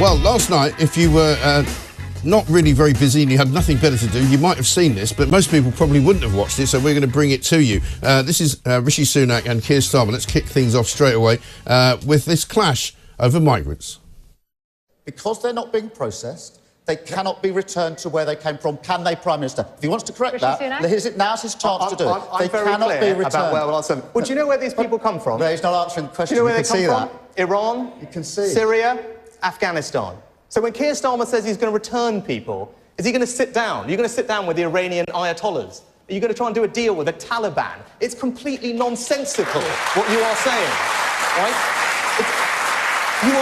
Well, last night, if you were not really very busy and you had nothing better to do, you might have seen this, but most people probably wouldn't have watched it, so we're going to bring it to you. This is Rishi Sunak and Keir Starmer. Let's kick things off straight away with this clash over migrants. Because they're not being processed, they cannot be returned to where they came from. Can they, Prime Minister? If he wants to correct Rishi that, Sunak? now's his chance to do it. They cannot be returned. Well, do you know where these people come from? But he's not answering the question. Do you know where they come from? Iran, you can see. Syria, Afghanistan. So when Keir Starmer says he's going to return people, is he going to sit down? Are you going to sit down with the Iranian ayatollahs? Are you going to try and do a deal with the Taliban? It's completely nonsensical what you are saying, right? You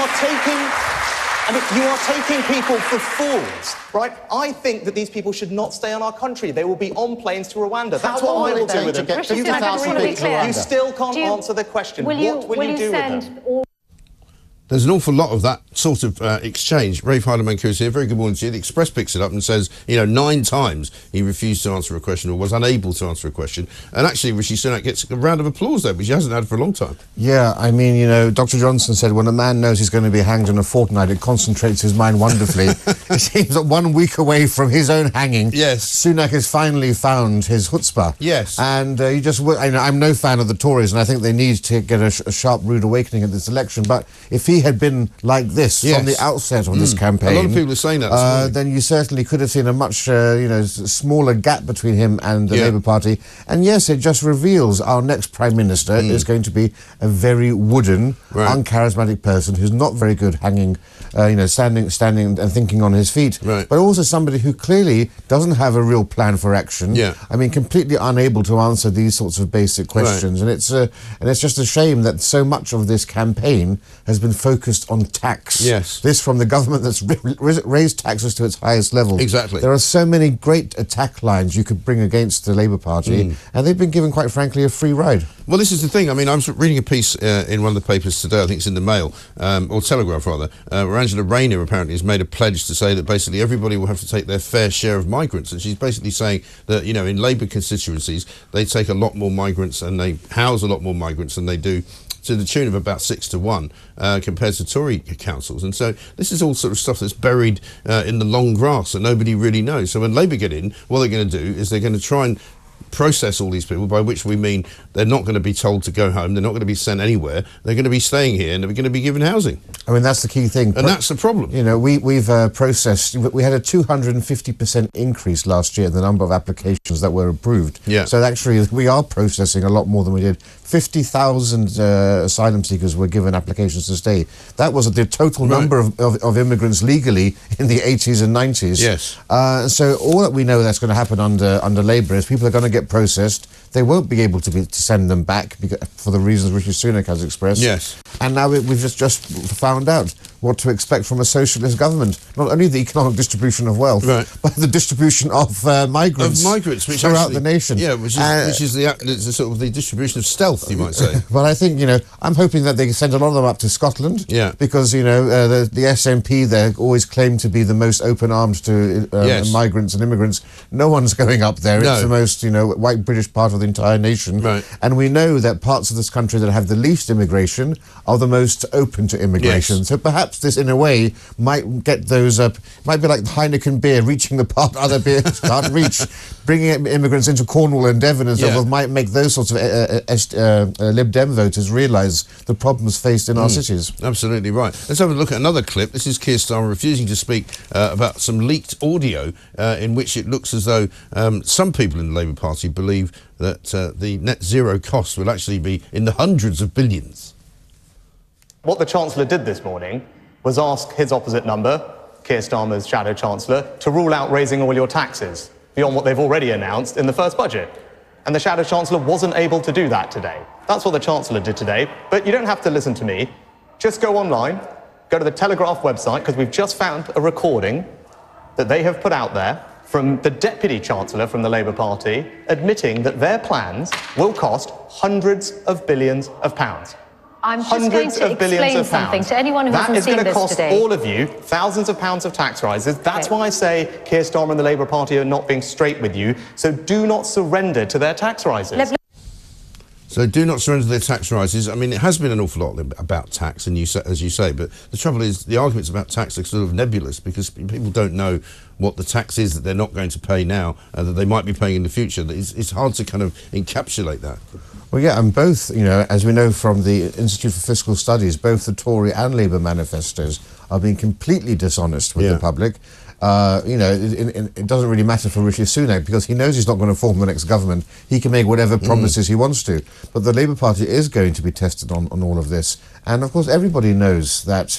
are taking people for fools, right? I think that these people should not stay in our country. They will be on planes to Rwanda. That's what I will do with them. You still can't answer the question. What will you do with them? There's an awful lot of that sort of exchange. Rafe Heydel-Mankoo is here. Very good morning to you. The Express picks it up and says, 9 times he refused to answer a question or was unable to answer a question. And actually, Rishi Sunak gets a round of applause there, which he hasn't had for a long time. Yeah, I mean, Dr. Johnson said when a man knows he's going to be hanged in a fortnight, it concentrates his mind wonderfully. It seems that 1 week away from his own hanging, yes, Sunak has finally found his chutzpah. Yes. And I'm no fan of the Tories, and I think they need to get a sharp, rude awakening at this election. But if he had been like this from the outset of this campaign, a lot of people are saying that then you certainly could have seen a much smaller gap between him and the Labour Party. And yes, it just reveals our next Prime Minister is going to be a very wooden, uncharismatic person who's not very good hanging, standing and thinking on his feet, but also somebody who clearly doesn't have a real plan for action. I mean, completely unable to answer these sorts of basic questions. And it's just a shame that so much of this campaign has been focused on tax. Yes. This from the government that's raised taxes to its highest level. Exactly. There are so many great attack lines you could bring against the Labour Party, and they've been given, quite frankly, a free ride. Well, this is the thing. I mean, I was reading a piece in one of the papers today, I think it's in the Mail, or Telegraph rather, where Angela Rayner apparently has made a pledge to say that basically everybody will have to take their fair share of migrants. And she's basically saying that, in Labour constituencies, they take a lot more migrants and they house a lot more migrants than they do, to the tune of about 6 to 1 compared to Tory councils. And so this is all sort of stuff that's buried in the long grass that nobody really knows. So when Labour get in, what they're going to do is they're going to try and process all these people, by which we mean they're not going to be told to go home, they're not going to be sent anywhere, they're going to be staying here and they're going to be given housing. I mean, that's the key thing. And that's the problem. We've processed, we had a 250% increase last year in the number of applications that were approved. So actually we are processing a lot more than we did. 50,000 asylum seekers were given applications to stay. That was the total number of immigrants legally in the 80s and 90s. Yes. So all that we know that's going to happen under Labour is people are going to get processed. They won't be able to send them back for the reasons Rishi Sunak has expressed. Yes. And now we've just found out what to expect from a socialist government. Not only the economic distribution of wealth, but the distribution of migrants. Which throughout actually, the nation. Yeah, which is the sort of the distribution of stealth, you might say. But I think, I'm hoping that they send a lot of them up to Scotland. Because, the SNP there always claim to be the most open-armed to migrants and immigrants. No one's going up there. It's the most, white British part of the entire nation. And we know that parts of this country that have the least immigration are the most open to immigration. So perhaps this, in a way, might get those might be like Heineken beer reaching the part other beers can't reach. Bringing immigrants into Cornwall and Devon and so forth might make those sorts of Lib Dem voters realise the problems faced in our cities. Absolutely right. Let's have a look at another clip. This is Keir Starmer refusing to speak about some leaked audio in which it looks as though some people in the Labour Party believe that the net zero cost will actually be in the hundreds of billions. What the Chancellor did this morning was ask his opposite number, Keir Starmer's Shadow Chancellor, to rule out raising all your taxes beyond what they've already announced in the first budget. And the Shadow Chancellor wasn't able to do that today. That's what the Chancellor did today. But you don't have to listen to me. Just go online, go to the Telegraph website, because we've just found a recording that they have put out there from the Deputy Chancellor from the Labour Party admitting that their plans will cost hundreds of billions of pounds. I'm just going to explain something to anyone who hasn't seen this today. That is going to cost all of you thousands of pounds of tax rises. That's why I say Keir Starmer and the Labour Party are not being straight with you. So do not surrender to their tax rises. So do not surrender to their tax rises. I mean, it has been an awful lot about tax, and as you say, but the trouble is the arguments about tax are sort of nebulous because people don't know what the tax is that they're not going to pay now and that they might be paying in the future. It's hard to kind of encapsulate that. Well, yeah, and both, you know, as we know from the Institute for Fiscal Studies, both the Tory and Labour manifestos are being completely dishonest with the public. You know, it doesn't really matter for Rishi Sunak because he knows he's not going to form the next government. He can make whatever promises he wants to. But the Labour Party is going to be tested on all of this. And, of course, everybody knows that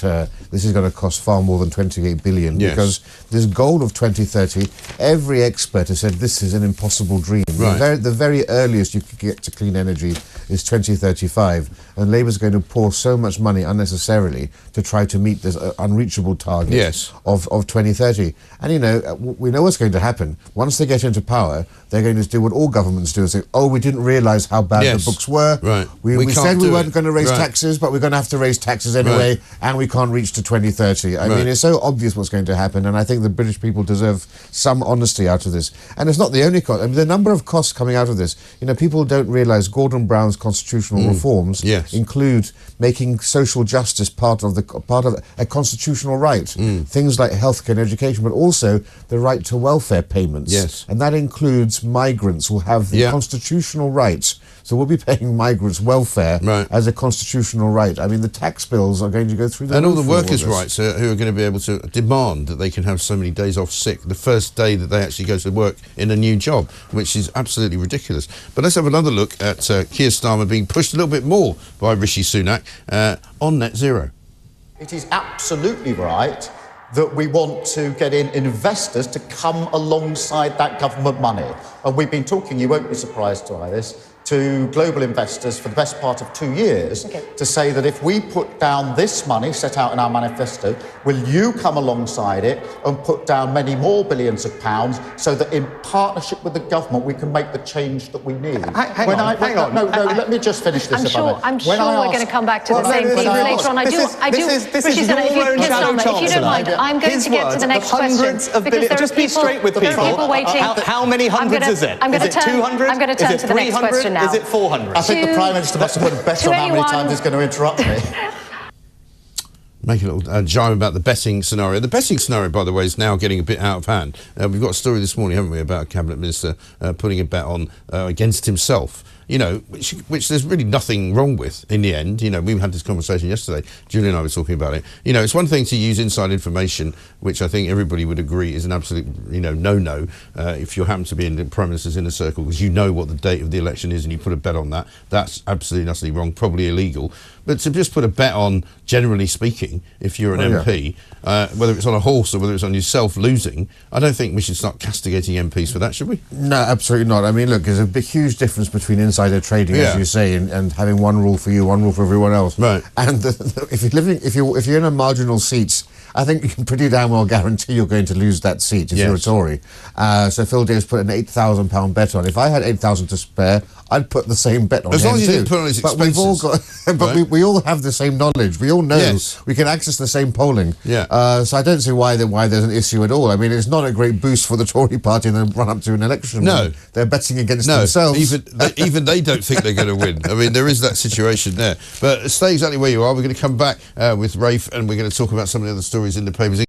this is going to cost far more than $28 billion because this goal of 2030, every expert has said this is an impossible dream. Right. The very earliest you could get to clean energy is 2035. And Labour's going to pour so much money unnecessarily to try to meet this unreachable target of 2030. And, you know, we know what's going to happen. Once they get into power, they're going to do what all governments do and say, oh, we didn't realise how bad the books were. Right. We said we weren't going to raise taxes, but we're going to have to raise taxes anyway, and we can't reach to 2030. I mean, it's so obvious what's going to happen, and I think the British people deserve some honesty out of this. And it's not the only cost. I mean, the number of costs coming out of this, you know, people don't realise Gordon Brown's constitutional reforms include making social justice part of a constitutional right. Things like healthcare and education, but also the right to welfare payments. And that includes migrants will have the constitutional right. So we'll be paying migrants welfare as a constitutional right. I mean, the tax bills are going to go through the roof. And all the workers' rights who are going to be able to demand that they can have so many days off sick the first day that they actually go to work in a new job, which is absolutely ridiculous. But let's have another look at Keir Starmer being pushed a little bit more by Rishi Sunak on net zero. It is absolutely right that we want to get in investors to come alongside that government money. And we've been talking, you won't be surprised to hear this, to global investors for the best part of 2 years to say that if we put down this money set out in our manifesto, will you come alongside it and put down many more billions of pounds so that in partnership with the government we can make the change that we need? Hang on. No, let me just finish this. I'm sure we're going to come back to the same thing later on. This is your own shadow chancellor. If you don't mind, I'm going to get to the next question. Just be straight with people. How many hundreds is it? Is it 200? I'm going to turn to the next question now. Is it 400? I think the Prime Minister must have put a bet on how many times he's going to interrupt me. Make a little jibe about the betting scenario. The betting scenario, by the way, is now getting a bit out of hand. We've got a story this morning, haven't we, about a Cabinet Minister putting a bet on against himself. You know, which there's really nothing wrong with in the end. You know, we had this conversation yesterday. Julie and I were talking about it. You know, it's one thing to use inside information, which I think everybody would agree is an absolute, you know, no-no if you happen to be in the Prime Minister's inner circle because you know what the date of the election is and you put a bet on that. That's absolutely utterly wrong, probably illegal. But to just put a bet on, generally speaking, if you're an MP, whether it's on a horse or whether it's on yourself losing, I don't think we should start castigating MPs for that, should we? No, absolutely not. I mean, look, there's a big, huge difference between insider trading, as you say, and having one rule for you, one rule for everyone else. Right. And if you're in a marginal seat, I think you can pretty damn well guarantee you're going to lose that seat if you're a Tory. So Phil Davis put an £8,000 bet on. If I had $8,000 to spare, I'd put the same bet on. As long as you too. didn't put on his expenses. But we've all got, we all have the same knowledge. We all know we can access the same polling. So I don't see why there's an issue at all. I mean, it's not a great boost for the Tory party in the run-up to an election. No, they're betting against themselves. Even they don't think they're going to win. I mean, there is that situation there. But stay exactly where you are. We're going to come back with Rafe, and we're going to talk about some of the other stories in the papers.